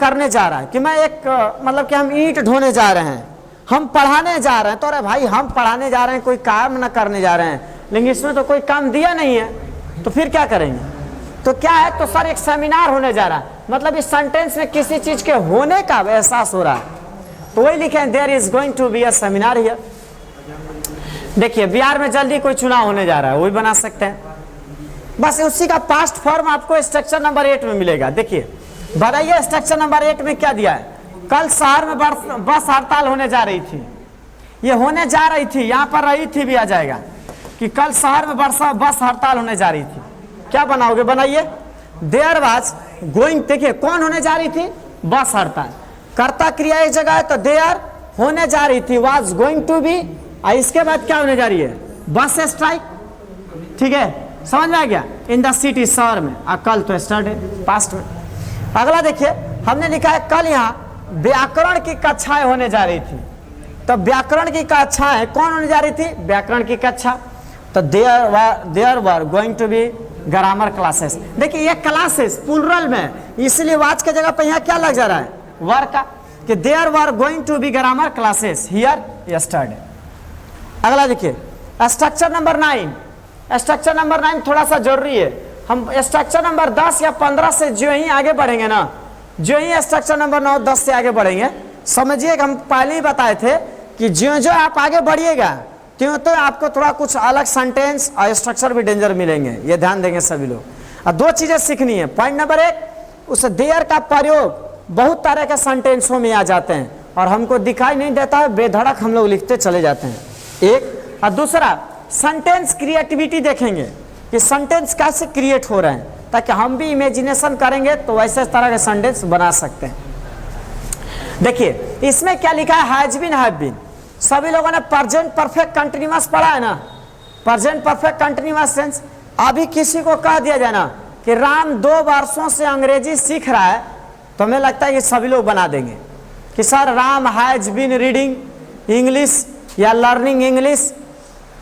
करने जा रहा है कि मैं एक मतलब कि हम ईंट ढोने जा रहे हैं, हम पढ़ाने जा रहे हैं, तो अरे भाई हम पढ़ाने जा रहे हैं, कोई काम ना करने जा रहे हैं, लेकिन इसमें तो कोई काम दिया नहीं है, तो फिर क्या करेंगे? तो क्या है, तो सर एक सेमिनार होने जा रहा है, मतलब इस सेंटेंस में किसी चीज के होने का एहसास हो रहा है, तो वही लिखे हैं there is going to be a seminar here. देखिए बिहार में जल्दी कोई चुनाव होने जा रहा है, वही बना सकते हैं, बस उसी का पास्ट फॉर्म आपको स्ट्रक्चर नंबर 8 में मिलेगा। देखिए बताइए स्ट्रक्चर नंबर 8 में क्या दिया है, कल शहर में बस हड़ताल होने जा रही थी, ये होने जा रही थी, यहाँ पर रही थी भी आ जाएगा कि कल शहर में बस हड़ताल होने जा रही थी, क्या बनाओगे? बनाइए देयर वाज गोइंग। देखिए कौन होने जा रही थी? बस हड़ताल, कर्ता क्रिया एक जगह है तो देयर होने जा रही थी, वाज गोइंग टू बी, और इसके बाद क्या होने जा रही है? बस स्ट्राइक। ठीक है, समझ में आ गया? इन द सिटी, शहर में, और कल तो स्टरडे पास्ट में। अगला देखिए हमने लिखा है कल यहाँ व्याकरण की कक्षाएं होने जा रही थी, तो व्याकरण की कक्षाएं कौन होने जा रही थी? व्याकरण की कक्षा, तो there were going to be grammar classes. देखिए ये क्लासेस प्लुरल में, इसलिए वाच के जगह पे यहाँ क्या लग जा रहा है? वर का, कि there were going to be grammar classes here yesterday. अगला देखिए स्ट्रक्चर नंबर 9, स्ट्रक्चर नंबर 9 थोड़ा सा जरूरी है, हम स्ट्रक्चर नंबर 10 या 15 से जो ही आगे बढ़ेंगे ना, जो ही स्ट्रक्चर नंबर 9 10 से आगे बढ़ेंगे, समझिए हम पहले ही बताए थे कि जो जो आप आगे बढ़िएगा क्यों तो आपको थोड़ा कुछ अलग सेंटेंस और स्ट्रक्चर भी डेंजर मिलेंगे, ये ध्यान देंगे सभी लोग। और दो चीजें सीखनी है। पॉइंट नंबर 1, उस देयर का प्रयोग बहुत तरह के सेंटेंसों में आ जाते हैं और हमको दिखाई नहीं देता है, बेधड़क हम लोग लिखते चले जाते हैं, एक। और दूसरा सेंटेंस क्रिएटिविटी देखेंगे कि सेंटेंस कैसे क्रिएट हो रहे हैं, ताकि हम भी इमेजिनेशन करेंगे तो वैसे तरह के सेंटेंस बना सकते हैं। देखिए इसमें क्या लिखा है? Has been, have been. सभी लोगों ने प्रेजेंट परफेक्ट कंटिन्यूअस पढ़ा है ना, प्रेजेंट परफेक्ट कंटिन्यूअस टेंस। अभी किसी को कह दिया जाए ना कि राम 2 वर्षों से अंग्रेजी सीख रहा है, तो हमें लगता है कि सभी लोग बना देंगे कि sir Ram has been reading English या लर्निंग इंग्लिश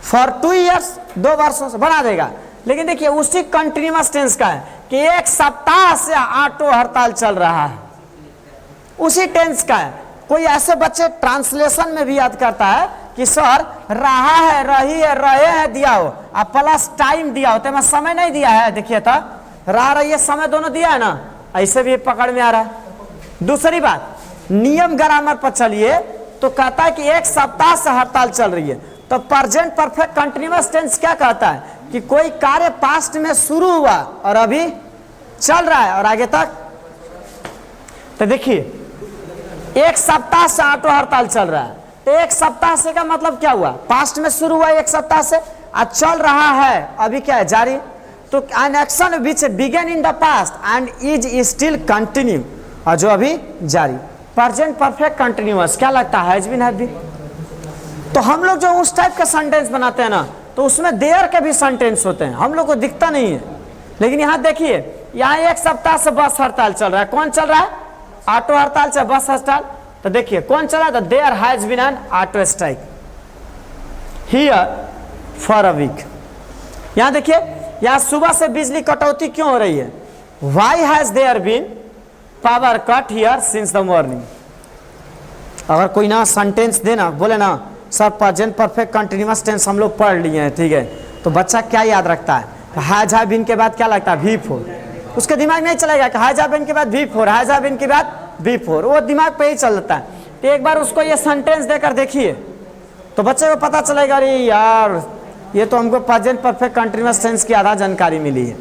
फॉर 2 ईयर्स, 2 वर्षों से बना देगा। लेकिन देखिए उसी कंटिन्यूअस टेंस का है कि 1 सप्ताह से ऑटो हड़ताल चल रहा है, उसी टेंस का है। कोई ऐसे बच्चे ट्रांसलेशन में भी याद करता है कि सर रहा है, रही है, रहे हैं दिया हो, अब प्लस टाइम दिया हो, तो मैं समय नहीं दिया है, देखिए था रहा रही है समय दोनों दिया है ना, ऐसे भी पकड़ में आ रहा है। दूसरी बात नियम ग्रामर पर चलिए तो कहता है कि 1 सप्ताह से हड़ताल चल रही है, तो प्रेजेंट परफेक्ट कंटिन्यूअस टेंस क्या कहता है कि कोई कार्य पास्ट में शुरू हुआ और अभी चल रहा है और आगे तक। तो देखिए 1 सप्ताह से ऑटो हड़ताल चल रहा है, तो 1 सप्ताह से का मतलब क्या हुआ? पास्ट में शुरू हुआ 1 सप्ताह से, आज चल रहा है, अभी क्या है? जारी। तो an action which began in the past and is still continue, और जो अभी जारी। प्रेजेंट परफेक्ट कंटिन्यूअस क्या लगता है? Has been, have been. तो हम लोग जो उस टाइप का सेंटेंस बनाते हैं ना, तो उसमें देयर के भी सेंटेंस होते हैं, हम लोग को दिखता नहीं है। लेकिन यहाँ देखिए, यहाँ 1 सप्ताह से बस हड़ताल चल रहा है, कौन चल रहा है? ऑटो हड़ताल से बस हड़ताल। तो देखिए कौन चला? तो there has been an auto strike here for a week. यहाँ देखिए, यहाँ सुबह से बिजली कटौती क्यों हो रही है? Why has there been power cut here since the morning. अगर कोई ना सेंटेंस देना बोले ना sir present perfect continuous tense हम लोग पढ़ लिए हैं, ठीक है, तो बच्चा क्या याद रखता है? हैज हैव बीन के बाद क्या लगता है? V4। उसके दिमाग नहीं चलेगा कि हैज हैव बीन के बाद V4, हैज हैव बीन के बाद V4, वो दिमाग पे ही चलता है। तो एक बार उसको ये सेंटेंस देकर देखिए तो बच्चे को पता चलेगा अरे यार ये तो हमको प्रेजेंट परफेक्ट कंटिन्यूअस टेंस की आधा जानकारी मिली है।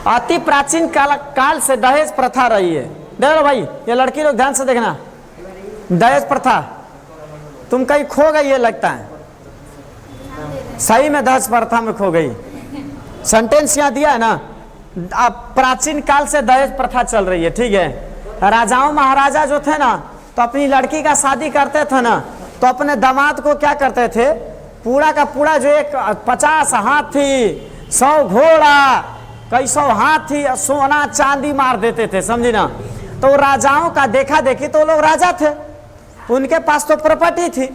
अति प्राचीन काल से दहेज प्रथा रही है। देखो भाई ये लड़की लोग ध्यान से देखना, दहेज प्रथा तुम कहीं खो गई है लगता है, सही में दहेज प्रथा में खो गई। सेंटेंस यहाँ दिया है ना, अब प्राचीन काल से दहेज प्रथा चल रही है, ठीक है। राजाओं महाराजा जो थे ना, तो अपनी लड़की का शादी करते थे ना, तो अपने दामाद को क्या करते थे? पूरा का पूरा जो एक 50 हाथी, 100 घोड़ा, कई 100 हाथी, सोना चांदी मार देते थे, समझी ना। तो राजाओं का देखा देखी, तो लोग राजा थे, उनके पास तो प्रॉपर्टी थी,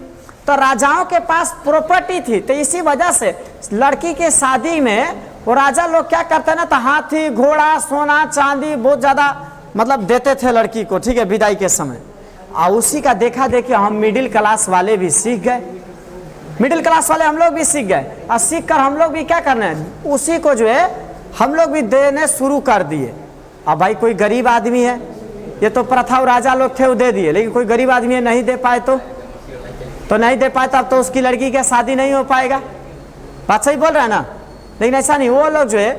तो राजाओं के पास प्रॉपर्टी थी, तो इसी वजह से लड़की के शादी में वो राजा लोग क्या करते हैं ना, तो हाथी, घोड़ा, सोना चांदी बहुत ज्यादा मतलब देते थे लड़की को, ठीक है, विदाई के समय। और उसी का देखा देखी हम मिडिल क्लास वाले भी सीख गए, मिडिल क्लास वाले हम लोग भी सीख गए, और सीख कर हम लोग भी क्या करना है, उसी को जो है हम लोग भी देने शुरू कर दिए। अब भाई कोई गरीब आदमी है, ये तो प्रथा राजा लोग थे वो दे दिए, लेकिन कोई गरीब आदमी है नहीं दे पाए तो नहीं दे पाए, तब तो उसकी लड़की की शादी नहीं हो पाएगा। बात सही बोल रहा है ना? लेकिन ऐसा नहीं, वो लोग जो है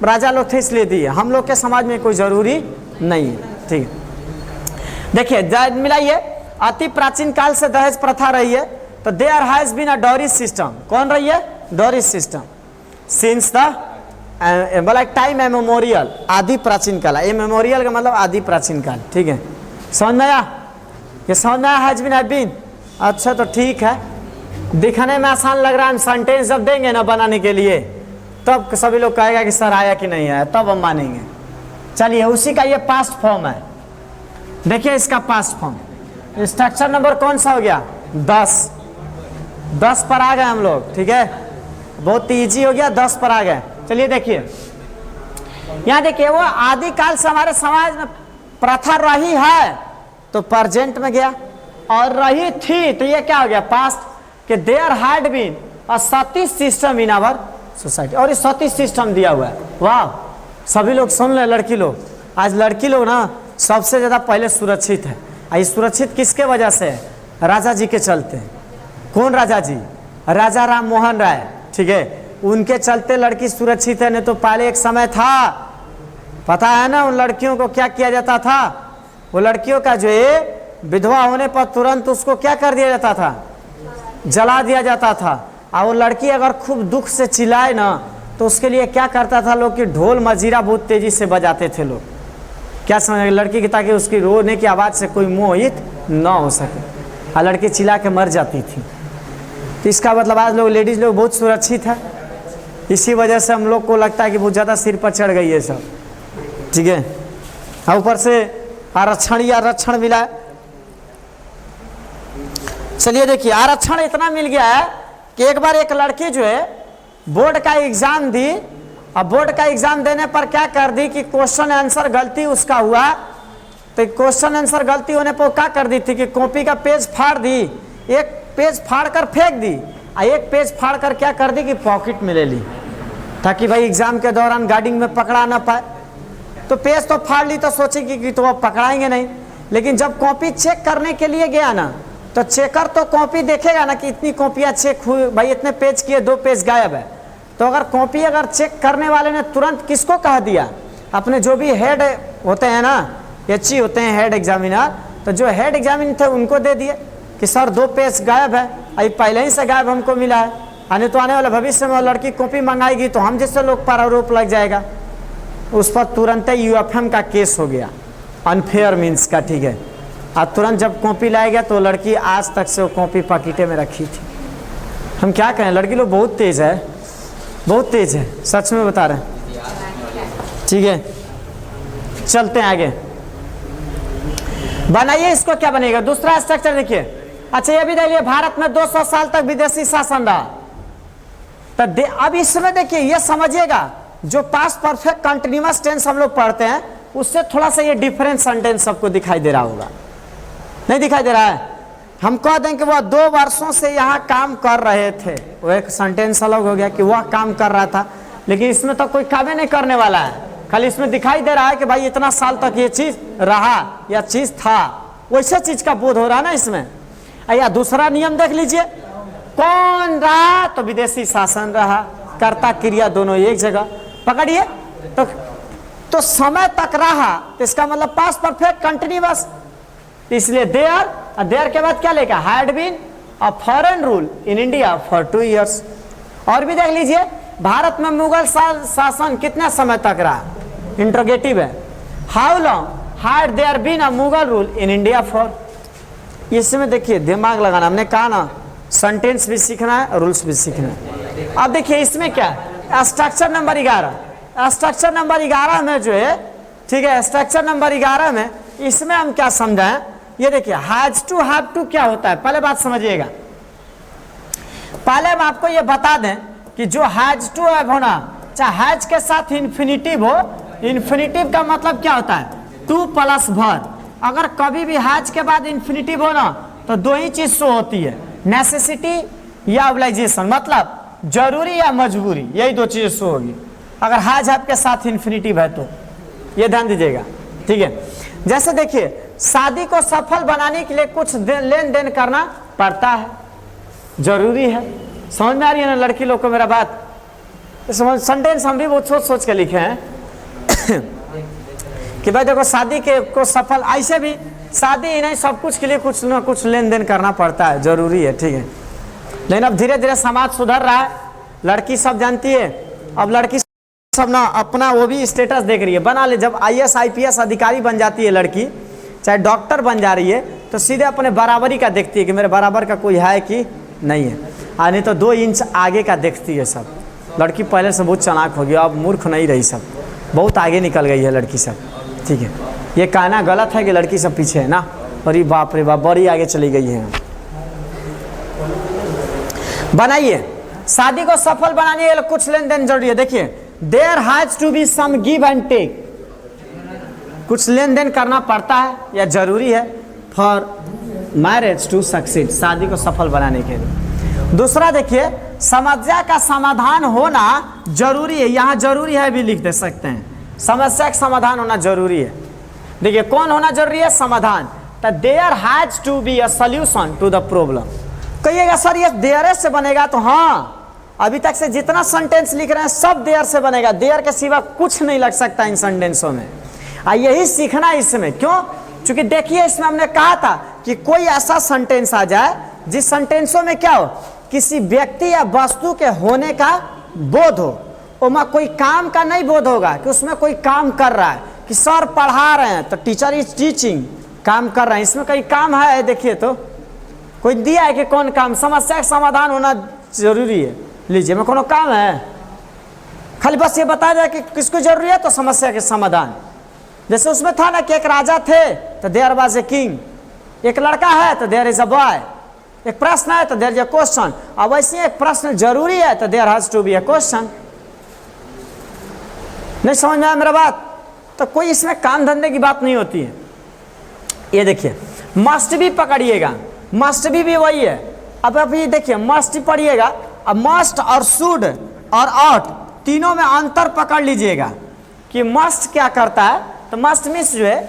राजा लोग थे इसलिए दिए, हम लोग के समाज में कोई जरूरी नहीं है, ठीक है। देखिए मिलाइए, अति प्राचीन काल से दहेज प्रथा रही है, तो there has been a dowry system. कौन रही है? डॉरिस सिस्टम सिंस द बोला टाइम एमेमोरियल, आदि प्राचीन काल। ये मेमोरियल का मतलब आदि प्राचीन काल, ठीक है। समझ में आया? ये समझ में आया? Has been, have been. अच्छा तो ठीक है, दिखने में आसान लग रहा है, हम सेंटेंस जब देंगे ना बनाने के लिए तब सभी लोग कहेगा कि सर आया कि नहीं आया, तब हम मानेंगे। चलिए उसी का ये पास्ट फॉर्म है, देखिए इसका पास्ट फॉर्म। स्ट्रक्चर नंबर कौन सा हो गया? 10 पर आ गए हम लोग, ठीक है, बहुत इजी हो गया, 10 पर आ गए। चलिए देखिए यहाँ देखिए, वो आदिकाल से हमारे समाज में प्रथा रही है तो प्रेजेंट में गया, और रही थी तो ये क्या हो गया? पास्ट। कि there had been a sati system in our society, और इस सती सिस्टम दिया हुआ है। वाह, सभी लोग सुन ले, लड़की लोग, आज लड़की लोग ना सबसे ज्यादा पहले सुरक्षित है। ये सुरक्षित किसके वजह से है? राजा जी के चलते। कौन राजा जी? राजा राम मोहन राय, ठीक है, उनके चलते लड़की सुरक्षित है। नहीं तो पहले एक समय था, पता है ना उन लड़कियों को क्या किया जाता था? वो लड़कियों का जो है विधवा होने पर तुरंत उसको क्या कर दिया जाता था? जला दिया जाता था। और वो लड़की अगर खूब दुख से चिल्लाए ना तो उसके लिए क्या करता था लोग कि ढोल मजीरा बहुत तेजी से बजाते थे लोग। क्या समझ लड़की की, ताकि उसकी रोने की आवाज़ से कोई मोहित ना हो सके, और लड़की चिल्ला के मर जाती थी। तो इसका मतलब आज लोग, लेडीज लोग बहुत सुरक्षित है। इसी वजह से हम लोग को लगता है कि बहुत ज़्यादा सिर पर चढ़ गई है सब, ठीक है। ऊपर से आरक्षण या रक्षण मिला है। चलिए देखिए, आरक्षण इतना मिल गया है कि एक बार एक लड़की जो है बोर्ड का एग्जाम दी, और बोर्ड का एग्जाम देने पर क्या कर दी कि क्वेश्चन आंसर गलती उसका हुआ, तो क्वेश्चन आंसर गलती होने पर क्या कर दी थी कि कॉपी का पेज फाड़ दी, एक पेज फाड़ कर फेंक दी, और एक पेज फाड़ कर क्या कर दी कि पॉकेट में ले ली, ताकि भाई एग्जाम के दौरान गार्डिंग में पकड़ा ना पाए। तो पेज तो फाड़ ली तो सोचेगी कि तो अब पकड़ाएंगे नहीं, लेकिन जब कॉपी चेक करने के लिए गया ना तो चेकर तो कॉपी देखेगा ना कि इतनी कॉपियाँ चेक हुई, भाई इतने पेज किए, 2 पेज गायब है। तो अगर कॉपी अगर चेक करने वाले ने तुरंत किसको कह दिया? अपने जो भी हेड होते हैं ना, एचई होते हैं हेड एग्जामिनर, तो जो हेड एग्जामिनर थे उनको दे दिए कि सर 2 पेज गायब है, अभी पहले ही से गायब हमको मिला है, आने तो आने वाले भविष्य में लड़की कॉपी मंगाएगी तो हम जैसे लोग पर आरोप लग जाएगा। उस पर तुरंत यूएफएम का केस हो गया, अनफेयर मीन्स का, ठीक है। और तुरंत जब कॉपी लाया गया तो लड़की आज तक से वो कॉपी पॉकेटे में रखी थी। हम क्या कहें, लड़की लोग बहुत तेज है, बहुत तेज है, सच में बता रहे हैं, ठीक है। चलते हैं आगे, बनाइए इसको, क्या बनेगा? दूसरा स्ट्रक्चर देखिए। अच्छा ये भी देखिए, भारत में 200 साल तक विदेशी शासन रहा। तो अब इसमें देखिए, ये समझिएगा, जो पास्ट परफेक्ट कंटिन्यूअस टेंस हम लोग पढ़ते हैं उससे थोड़ा सा ये डिफरेंट सेंटेंस सबको दिखाई दे रहा होगा, नहीं दिखाई दे रहा है? हम कह दें कि वह 2 वर्षों से यहाँ काम कर रहे थे, वो एक सेंटेंस अलग हो गया कि वह काम कर रहा था, लेकिन इसमें तो कोई काम नहीं करने वाला है, खाली इसमें दिखाई दे रहा है कि भाई इतना साल तक ये चीज रहा या चीज था, वैसे चीज का बोध हो रहा है ना इसमें। या दूसरा नियम देख लीजिए, कौन रहा? तो विदेशी शासन रहा, कर्ता क्रिया दोनों एक जगह पकड़िए। तो समय तक रहा, तो इसका मतलब पास्ट परफेक्ट कंटिन्यूअस, इसलिए देयर के बाद क्या लेगा? Had been a foreign rule in India for 2 years। और भी देख लीजिए, भारत में मुगल शासन कितने समय तक रहा? इंट्रोगेटिव है, how long had there been a Mughal rule in India for. इसमें देखिए दिमाग लगाना, हमने कहा ना सेंटेंस भी सीखना है, रूल्स भी सीखना है। अब देखिए इसमें क्या है? स्ट्रक्चर नंबर 11, स्ट्रक्चर नंबर 11 में जो है, ठीक है, स्ट्रक्चर नंबर 11 में इसमें हम क्या समझाएं? ये देखिए, हैज टू हैव टू क्या होता है, पहले बात समझिएगा। पहले हम आपको ये बता दें कि जो हैज टू हैव होना, चाहे हैज के साथ इन्फिनिटिव हो, इन्फिनिटिव का मतलब क्या होता है? टू प्लस भर। अगर कभी भी हैज के बाद इन्फिनिटिव हो ना तो दो ही चीज शो होती है, नेसेसिटी या ऑब्लाइजेशन, मतलब जरूरी या मजबूरी, यही दो चीजें शो होगी अगर हैज हैव के साथ इन्फिनिटिव है तो। ये ध्यान दीजिएगा, ठीक है। जैसे देखिए शादी को सफल बनाने के लिए कुछ लेन देन करना पड़ता है, जरूरी है। समझ में आ रही है ना लड़की लोग को मेरा बात? सेंटेंस हम भी बहुत सोच सोच के लिखे हैं कि भाई देखो शादी के को सफल, ऐसे भी शादी ही नहीं सब कुछ के लिए कुछ ना कुछ लेन देन करना पड़ता है, जरूरी है, ठीक है। लेकिन अब धीरे धीरे समाज सुधर रहा है, लड़की सब जानती है, अब लड़की सब ना अपना वो भी स्टेटस देख रही है, बना ले। जब IAS IPS अधिकारी बन जाती है लड़की, चाहे डॉक्टर बन जा रही है, तो सीधे अपने बराबरी का देखती है कि मेरे बराबर का कोई है कि नहीं है, नहीं तो 2 इंच आगे का देखती है सब। लड़की पहले से बहुत चालाक हो गई, अब मूर्ख नहीं रही, सब बहुत आगे निकल गई है लड़की सब, ठीक है। ये कहना गलत है कि लड़की सब पीछे है ना, अरे बाप रे बाप बड़ी आगे चली गई है। बनाइए, शादी को सफल बनाने के लिए कुछ लेन देन जरूरी है। देखिए there has to be some give and take, कुछ लेन देन करना पड़ता है या जरूरी है फॉर मैरिज टू सक्सीड, शादी को सफल बनाने के लिए। दूसरा देखिए समस्या का समाधान होना जरूरी है, यहाँ जरूरी है भी लिख दे सकते हैं, समस्या का समाधान होना जरूरी है। देखिए कौन होना जरूरी है? समाधान। तो there has to be a solution to the problem. कहिएगा सर ये देयर से बनेगा, तो हाँ अभी तक से जितना सेंटेंस लिख रहे हैं सब देयर से बनेगा, देयर के सिवा कुछ नहीं लग सकता इन सेंटेंसों में। यही सीखना इसमें, क्यों? क्योंकि देखिए इसमें हमने कहा था कि कोई ऐसा सेंटेंस आ जाए जिस सेंटेंसों में क्या हो, किसी व्यक्ति या वस्तु के होने का बोध हो, उसमें कोई काम का नहीं बोध होगा कि उसमें कोई काम कर रहा है, कि सर पढ़ा रहे हैं तो टीचर इज टीचिंग, काम कर रहे हैं, इसमें कोई काम है? देखिए तो कोई दिया है कि कौन काम? समस्या का समाधान होना जरूरी है। लीजिए में कोनो काम है, खाली बस ये बता जाए कि किसको जरूरी है तो समस्या के समाधान। जैसे उसमें था ना कि एक राजा थे तो देयर वाज ए किंग, एक लड़का है तो देयर इज अ बॉय, एक प्रश्न है तो देयर इज अ क्वेश्चन। अब वैसे एक प्रश्न जरूरी है तो there has to be a question. नहीं समझ में आया मेरा बात? तो कोई इसमें काम धंधे की बात नहीं होती है। ये देखिए मस्ट भी पकड़िएगा, मस्ट भी वही है। अब अभी देखिए मस्ट पढ़िएगा, अब मस्ट और शुड और ऑट तीनों में अंतर पकड़ लीजिएगा कि मस्ट क्या करता है, तो मस्ट मीन्स जो है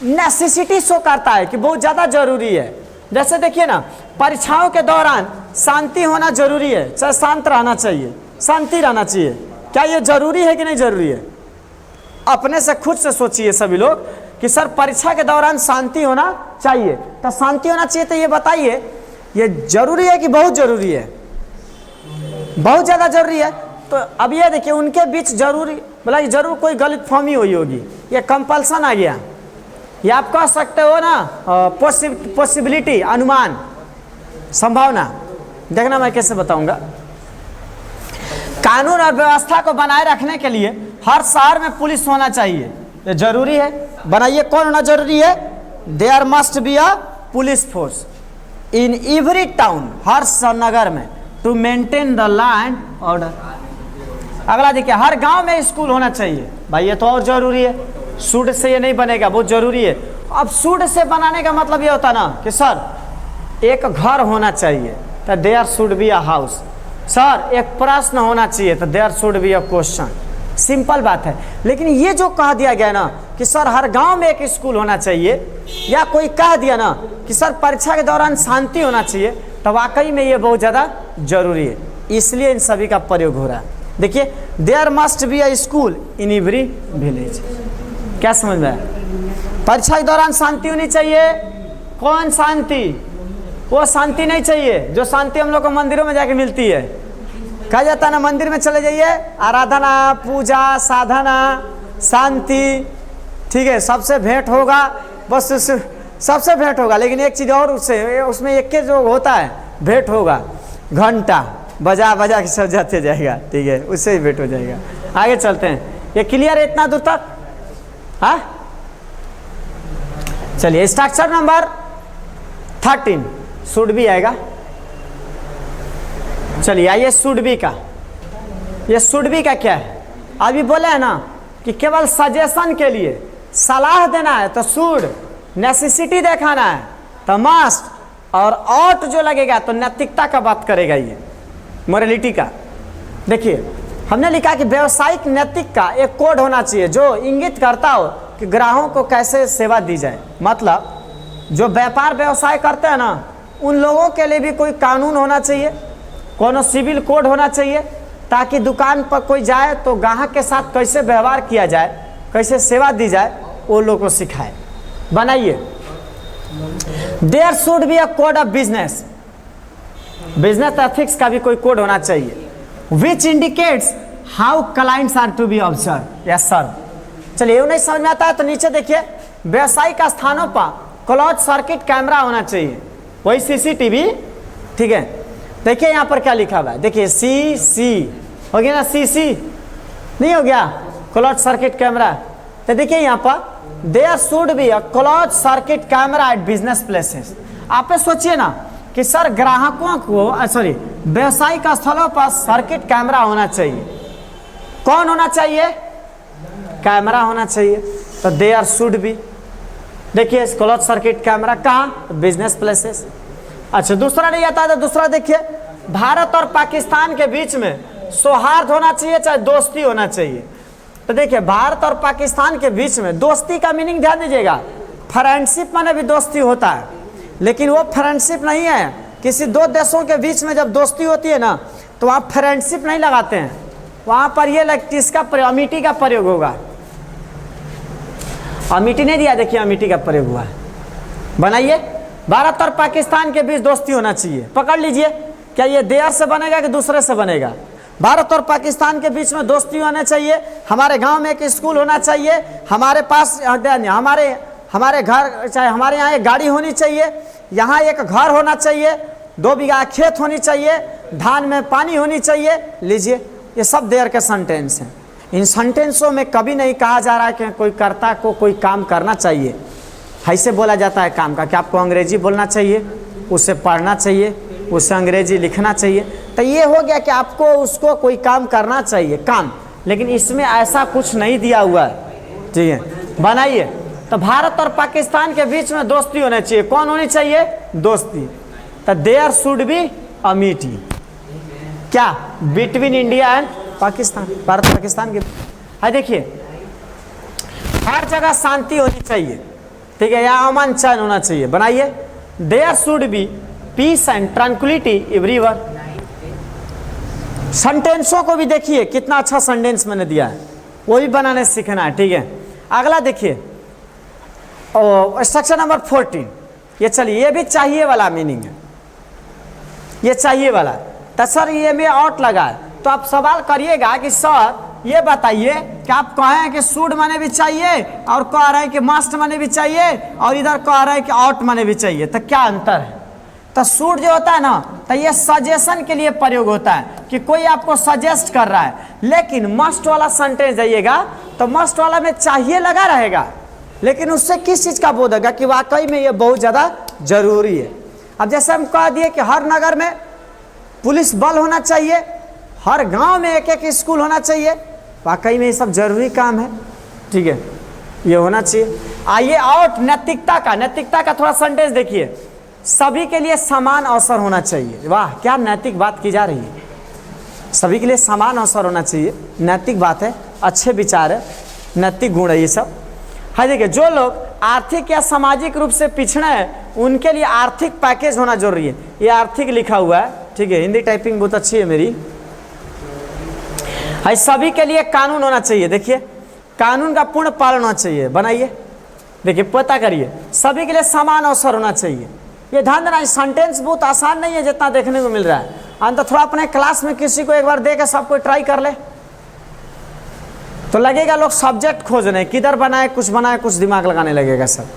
नेसेसिटी शो करता है कि बहुत ज़्यादा जरूरी है। जैसे देखिए ना परीक्षाओं के दौरान शांति होना जरूरी है, चाहे शांत रहना चाहिए, शांति रहना चाहिए, क्या ये जरूरी है कि नहीं जरूरी है? अपने से खुद से सोचिए सभी लोग कि सर परीक्षा के दौरान शांति होना चाहिए, तो शांति होना चाहिए तो ये बताइए ये जरूरी है कि बहुत जरूरी है? बहुत ज़्यादा जरूरी है। तो अब ये देखिए उनके बीच जरूरी बोला कि जरूर कोई गलतफहमी हुई होगी, ये कंपल्सन आ गया, ये आप कह सकते हो ना पॉसिबिलिटी, अनुमान, संभावना। देखना मैं कैसे बताऊंगा। कानून और व्यवस्था को बनाए रखने के लिए हर शहर में पुलिस होना चाहिए, ये जरूरी है। बनाइए कौन होना जरूरी है? There must be a police force in every town, हर नगर में, to maintain the law and order. अगला देखिए हर गांव में स्कूल होना चाहिए, भाई ये तो और जरूरी है। शुड से ये नहीं बनेगा, बहुत जरूरी है। अब शुड से बनाने का मतलब ये होता ना कि सर एक घर होना चाहिए तो there should be a house, sir एक प्रश्न होना चाहिए तो there should be a question. Simple बात है। लेकिन ये जो कह दिया गया ना कि सर हर गांव में एक स्कूल होना चाहिए, या कोई कह दिया ना कि सर परीक्षा के दौरान शांति होना चाहिए, तो वाकई में ये बहुत ज़्यादा जरूरी है, इसलिए इन सभी का प्रयोग हो रहा है। देखिए there must be a school in every village. क्या समझ में आया? परीक्षा के दौरान शांति होनी चाहिए। कौन शांति? वो शांति नहीं चाहिए जो शांति हम लोग को मंदिरों में जाके मिलती है। कहा जाता है ना मंदिर में चले जाइए, आराधना, पूजा, साधना, शांति, ठीक है, सबसे भेंट होगा, बस सबसे भेंट होगा। लेकिन एक चीज़ और उसमें एक के जो होता है भेंट होगा, घंटा बजा बजा के सब जाते जाएगा, ठीक है, उससे ही भेंट हो जाएगा। आगे चलते हैं। ये क्लियर है इतना दूर तक? हाँ चलिए स्ट्रक्चर नंबर 13 शुड भी आएगा। चलिए आइए शुड बी का। ये शुड बी का क्या है? अभी बोले है ना कि केवल सजेशन के लिए, सलाह देना है तो शुड, नेसेसिटी दिखाना है तो मस्ट, और ऑट जो लगेगा तो नैतिकता का बात करेगा, ये मोरालिटी का। देखिए हमने लिखा कि व्यवसायिक नैतिक का एक कोड होना चाहिए जो इंगित करता हो कि ग्राहकों को कैसे सेवा दी जाए। मतलब जो व्यापार व्यवसाय करते हैं ना, उन लोगों के लिए भी कोई कानून होना चाहिए, कोनो सिविल कोड होना चाहिए, ताकि दुकान पर कोई जाए तो ग्राहक के साथ कैसे व्यवहार किया जाए, कैसे सेवा दी जाए, वो लोगों को सिखाए। बनाइए, there should be a code of business, business ethics का भी कोई कोड होना चाहिए, which indicates how clients are to be observe या सर्व। चलिए ये नहीं समझ में आता है तो नीचे देखिए, व्यावसायिक स्थानों पर क्लोज सर्किट कैमरा होना चाहिए, वही सीसीटीवी, ठीक है। देखिए यहाँ पर क्या लिखा हुआ है, देखिए सी हो गया ना, सी नहीं हो गया, क्लोज सर्किट कैमरा। तो देखिए यहाँ पर there should be a close circuit camera at business places. आप सोचिए ना कि सर ग्राहकों को सॉरी व्यावसायिक स्थलों पर सर्किट कैमरा होना चाहिए, कौन होना चाहिए, कैमरा होना चाहिए, तो देयर शुड बी। देखिए क्लोज सर्किट कैमरा कहाँ, बिजनेस प्लेसेस। अच्छा दूसरा नहीं आता तो दूसरा देखिए, भारत और पाकिस्तान के बीच में सौहार्द होना चाहिए चाहे दोस्ती होना चाहिए। तो देखिए भारत और पाकिस्तान के बीच में दोस्ती का मीनिंग ध्यान दीजिएगा, फ्रेंडशिप माने भी दोस्ती होता है, लेकिन वो फ्रेंडशिप नहीं है। किसी दो देशों के बीच में जब दोस्ती होती है ना, तो वहाँ फ्रेंडशिप नहीं लगाते हैं, वहाँ पर ये इसका अमिटी का प्रयोग होगा। अमिटी नहीं दिया, देखिए अमिटी का प्रयोग हुआ है। बनाइए, भारत और पाकिस्तान के बीच दोस्ती होना चाहिए, पकड़ लीजिए, क्या ये देयर से बनेगा कि दूसरे से बनेगा। भारत और पाकिस्तान के बीच में दोस्ती होना चाहिए, हमारे गांव में एक स्कूल होना चाहिए, हमारे पास हमारे घर चाहे हमारे यहाँ एक गाड़ी होनी चाहिए, यहाँ एक घर होना चाहिए, 2 बीघा खेत होनी चाहिए, धान में पानी होनी चाहिए। लीजिए ये सब देयर के सेंटेंस हैं। इन सेंटेंसों में कभी नहीं कहा जा रहा है कि कोई कर्ता को कोई काम करना चाहिए, ऐसे बोला जाता है काम का कि आपको अंग्रेजी बोलना चाहिए, उसे पढ़ना चाहिए, उसे अंग्रेजी लिखना चाहिए, तो ये हो गया कि आपको उसको कोई काम करना चाहिए काम, लेकिन इसमें ऐसा कुछ नहीं दिया हुआ है, ठीक है। बनाइए, तो भारत और पाकिस्तान के बीच में दोस्ती होनी चाहिए, कौन होनी चाहिए, दोस्ती, तो देयर शुड बी अमिटी, क्या, between India and Pakistan, Bharat Pakistan के। है देखिए हर जगह शांति होनी चाहिए, ठीक है, या अमन चैन होना चाहिए। बनाइए, there should be peace and tranquillity everywhere. सेंटेंसों को भी देखिए कितना अच्छा सेंटेंस मैंने दिया है, वो भी बनाने सीखना है, ठीक है। अगला देखिए स्ट्रक्चर नंबर 14, ये चलिए, ये भी चाहिए वाला मीनिंग है, ये चाहिए वाला। तो सर ये में आउट लगा है, तो आप सवाल करिएगा कि सर ये बताइए कि आप कह रहे हैं कि शुड माने भी चाहिए और कह रहे हैं कि मस्ट माने भी चाहिए और इधर कह रहे हैं कि आउट माने भी चाहिए, तो क्या अंतर है। तो शुड जो होता है ना, तो ये सजेशन के लिए प्रयोग होता है कि कोई आपको सजेस्ट कर रहा है, लेकिन मस्ट वाला सेंटेंस जाइएगा तो मस्ट वाला में चाहिए लगा रहेगा, लेकिन उससे किस चीज़ का बोध होगा कि वाकई में ये बहुत ज़्यादा जरूरी है। अब जैसे हम कह दिए कि हर नगर में पुलिस बल होना चाहिए, हर गांव में एक एक स्कूल होना चाहिए, वाकई में ये सब जरूरी काम है, ठीक है, ये होना चाहिए। आइए आउट नैतिकता का थोड़ा सेंटेंस देखिए, सभी के लिए समान अवसर होना चाहिए। वाह क्या नैतिक बात की जा रही है, सभी के लिए समान अवसर होना चाहिए, नैतिक बात है, अच्छे विचार है, नैतिक गुण है ये सब। हाँ देखिए, जो लोग आर्थिक या सामाजिक रूप से पिछड़े हैं उनके लिए आर्थिक पैकेज होना जरूरी है। ये आर्थिक लिखा हुआ है, ठीक है, हिंदी टाइपिंग बहुत अच्छी है मेरी। हाँ, सभी के लिए कानून होना चाहिए, देखिए कानून का पूर्ण पालन होना चाहिए। बनाइए, देखिए पता करिए, सभी के लिए समान अवसर होना चाहिए। ये ध्यान देना, सेंटेंस बहुत आसान नहीं है जितना देखने को मिल रहा है। अंत थोड़ा अपने क्लास में किसी को एक बार दे के सबको ट्राई कर ले तो लगेगा लोग सब्जेक्ट खोज रहे हैं, किधर बनाए कुछ दिमाग लगाने लगेगा सब।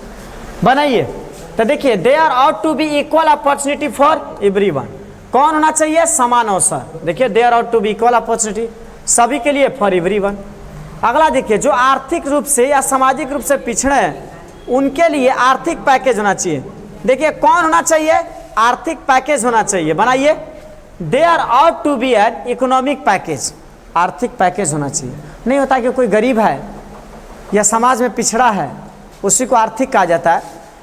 बनाइए, तो देखिए there ought to be equal opportunity for everyone, कौन होना चाहिए, समान अवसर। देखिए there ought to be equal opportunity, सभी के लिए, फॉर एवरीवन। अगला देखिए, जो आर्थिक रूप से या सामाजिक रूप से पिछड़े हैं उनके लिए आर्थिक पैकेज होना चाहिए। देखिए कौन होना चाहिए, आर्थिक पैकेज होना चाहिए। बनाइए, there ought to be an economic package, आर्थिक पैकेज होना चाहिए। नहीं होता कि कोई गरीब है या समाज में पिछड़ा है, उसी को आर्थिक कहा जाता है।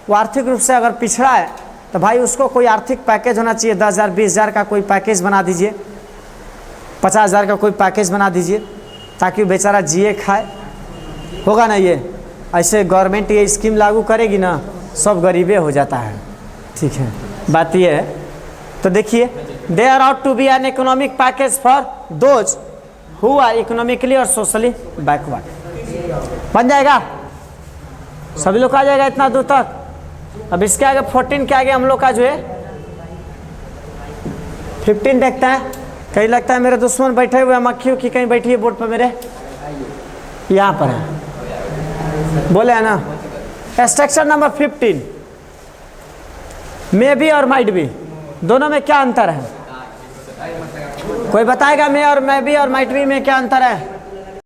वो आर्थिक रूप से अगर पिछड़ा है तो भाई उसको कोई आर्थिक पैकेज होना चाहिए। 10,000 20,000 का कोई पैकेज बना दीजिए, 50,000 का कोई पैकेज बना दीजिए, ताकि वो बेचारा जिए खाए। होगा ना ये? ऐसे गवर्नमेंट ये स्कीम लागू करेगी ना, सब गरीबे हो जाता है। ठीक है, बात ये है। तो देखिए, there ought to be an economic package for those who are economically और सोशली बैकवर्ड। बन जाएगा, सभी लोग आ जाएगा इतना दूर तक। अब इसके आगे 14 के आगे हम लोग का जो है 15 देखते हैं। कहीं लगता है मेरे दुश्मन बैठे हुए हैं, मक्खियों की कहीं बैठी है बोर्ड पर, मेरे यहाँ पर है, बोले है ना। स्ट्रक्चर नंबर 15, मे बी और माइट बी, दोनों में क्या अंतर है? कोई बताएगा मे और मे बी और माइट बी में क्या अंतर है?